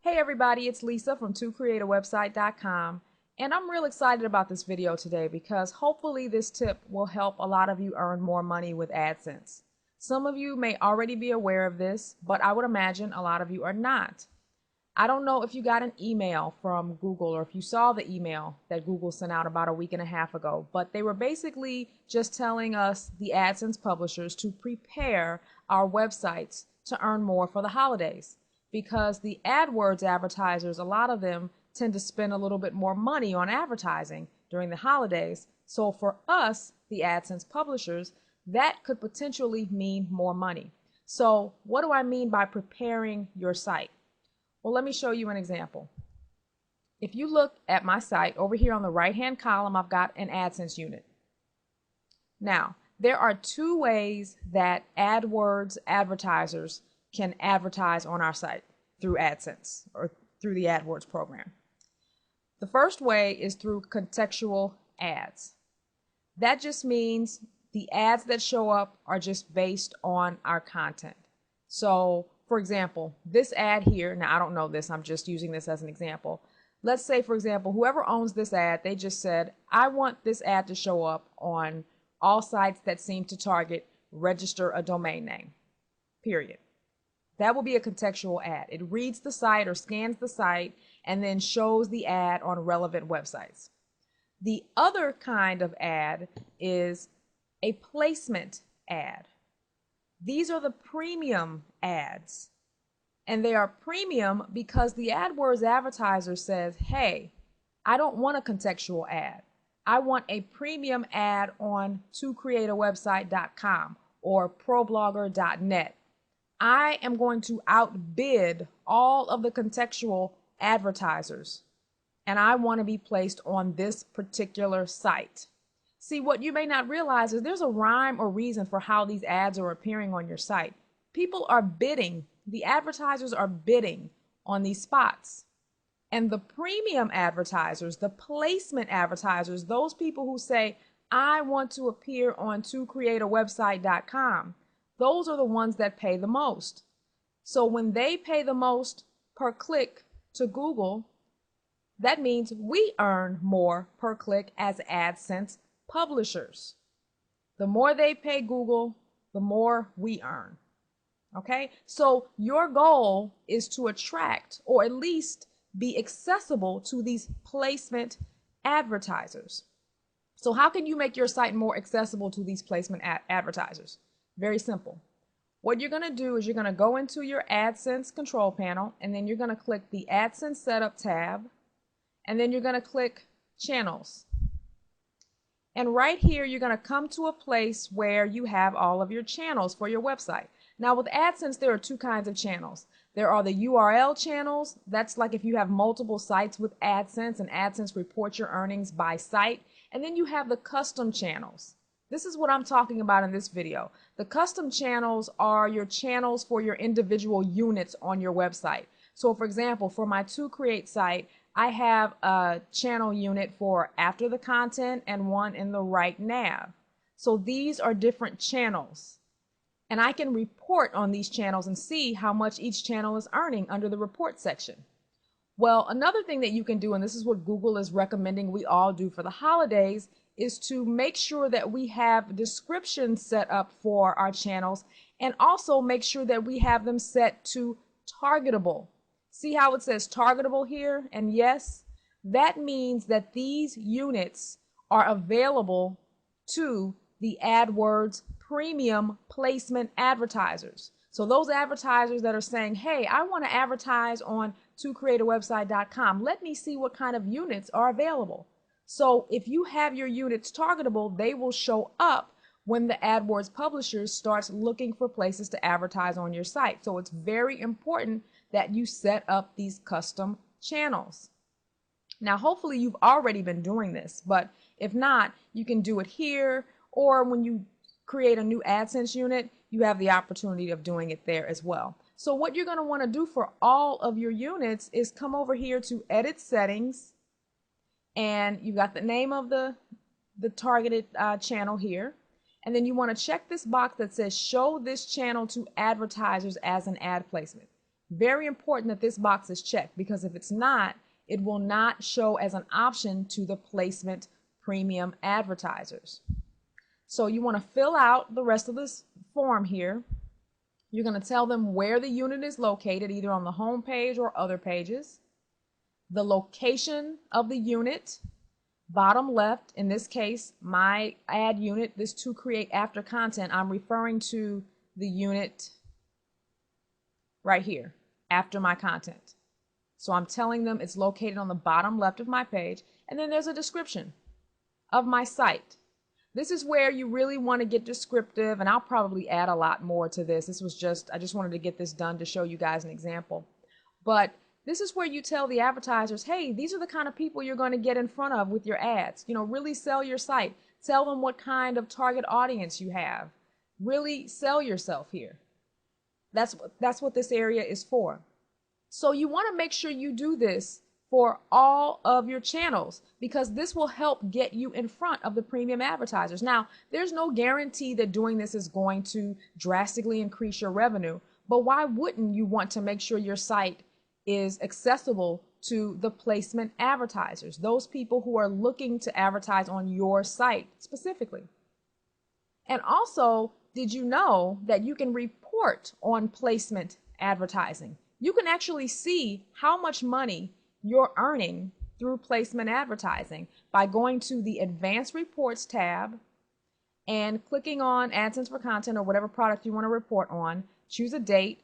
Hey everybody, it's Lisa from ToCreateAWebsite.com, and I'm real excited about this video today because hopefully this tip will help a lot of you earn more money with AdSense. Some of you may already be aware of this, but I would imagine a lot of you are not. I don't know if you got an email from Google or if you saw the email that Google sent out about a week and a half ago, but they were basically just telling us, the AdSense publishers, to prepare our websites to earn more for the holidays. Because the AdWords advertisers, a lot of them tend to spend a little bit more money on advertising during the holidays. So for us, the AdSense publishers, that could potentially mean more money. So what do I mean by preparing your site? Well, let me show you an example. If you look at my site, over here on the right-hand column, I've got an AdSense unit. Now, there are two ways that AdWords advertisers can advertise on our site through AdSense or through the AdWords program. The first way is through contextual ads. That just means the ads that show up are just based on our content. So, for example, this ad here, now I don't know this, I'm just using this as an example. Let's say, for example, whoever owns this ad, they just said, I want this ad to show up on all sites that seem to target register a domain name, period. That will be a contextual ad. It reads the site or scans the site and then shows the ad on relevant websites. The other kind of ad is a placement ad. These are the premium ads. And they are premium because the AdWords advertiser says, hey, I don't want a contextual ad. I want a premium ad on ToCreateAWebsite.com or ProBlogger.net. I am going to outbid all of the contextual advertisers, and I want to be placed on this particular site. See, what you may not realize is there's a rhyme or reason for how these ads are appearing on your site. People are bidding, the advertisers are bidding on these spots. And the premium advertisers, the placement advertisers, those people who say, I want to appear on ToCreateAWebsite.com, those are the ones that pay the most. So when they pay the most per click to Google, that means we earn more per click as AdSense publishers. The more they pay Google, the more we earn. Okay? So your goal is to attract or at least be accessible to these placement advertisers. So how can you make your site more accessible to these placement advertisers? Very simple. What you're going to do is you're going to go into your AdSense control panel, and then you're going to click the AdSense Setup tab, and then you're going to click Channels. And right here, you're going to come to a place where you have all of your channels for your website. Now with AdSense, there are two kinds of channels. There are the URL channels. That's like if you have multiple sites with AdSense and AdSense reports your earnings by site. And then you have the custom channels. This is what I'm talking about in this video. The custom channels are your channels for your individual units on your website. So for example, for my ToCreate site, I have a channel unit for after the content and one in the right nav. So these are different channels. And I can report on these channels and see how much each channel is earning under the report section. Well, another thing that you can do, and this is what Google is recommending we all do for the holidays, is to make sure that we have descriptions set up for our channels and also make sure that we have them set to targetable. See how it says targetable here? And yes, that means that these units are available to the AdWords premium placement advertisers. So those advertisers that are saying, hey, I want to advertise on ToCreateAWebsite.com. Let me see what kind of units are available. So if you have your units targetable, they will show up when the AdWords publishers starts looking for places to advertise on your site. So it's very important that you set up these custom channels. Now, hopefully you've already been doing this, but if not, you can do it here, or when you create a new AdSense unit, you have the opportunity of doing it there as well. So what you're going to want to do for all of your units is come over here to Edit Settings, and you got the name of the targeted channel here. And then you want to check this box that says show this channel to advertisers as an ad placement. Very important that this box is checked, because if it's not, it will not show as an option to the placement premium advertisers. So you want to fill out the rest of this form here. You're going to tell them where the unit is located, either on the home page or other pages, the location of the unit, bottom left, in this case, my ad unit, this to create after content, I'm referring to the unit right here, after my content. So I'm telling them it's located on the bottom left of my page, and then there's a description of my site. This is where you really want to get descriptive, and I'll probably add a lot more to this. I just wanted to get this done to show you guys an example. But this is where you tell the advertisers, hey, these are the kind of people you're going to get in front of with your ads. You know, really sell your site. Tell them what kind of target audience you have. Really sell yourself here. That's what this area is for. So you want to make sure you do this for all of your channels, because this will help get you in front of the premium advertisers. Now, there's no guarantee that doing this is going to drastically increase your revenue, but why wouldn't you want to make sure your site is accessible to the placement advertisers, those people who are looking to advertise on your site specifically? And also, did you know that you can report on placement advertising? You can actually see how much money you're earning through placement advertising by going to the Advanced Reports tab and clicking on AdSense for Content or whatever product you want to report on. Choose a date,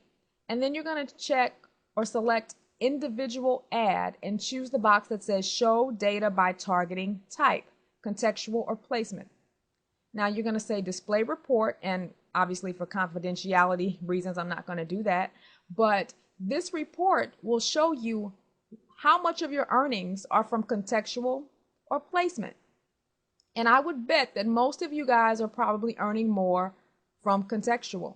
and then you're going to check or select Individual Ad and choose the box that says Show Data by Targeting Type, Contextual or Placement. Now you're going to say Display Report, and obviously for confidentiality reasons I'm not going to do that, but this report will show you how much of your earnings are from contextual or placement. And I would bet that most of you guys are probably earning more from contextual.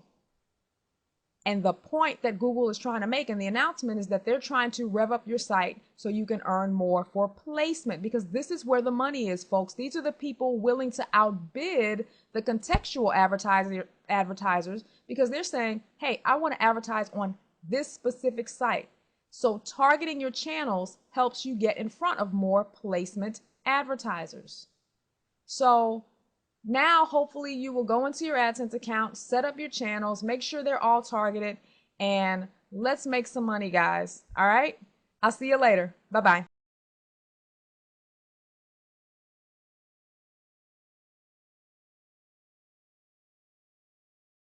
And the point that Google is trying to make in the announcement is that they're trying to rev up your site so you can earn more for placement, because this is where the money is, folks. These are the people willing to outbid the contextual advertisers, because they're saying, hey, I want to advertise on this specific site. So targeting your channels helps you get in front of more placement advertisers. So now hopefully you will go into your AdSense account, set up your channels, make sure they're all targeted, and let's make some money, guys. All right? I'll see you later. Bye-bye.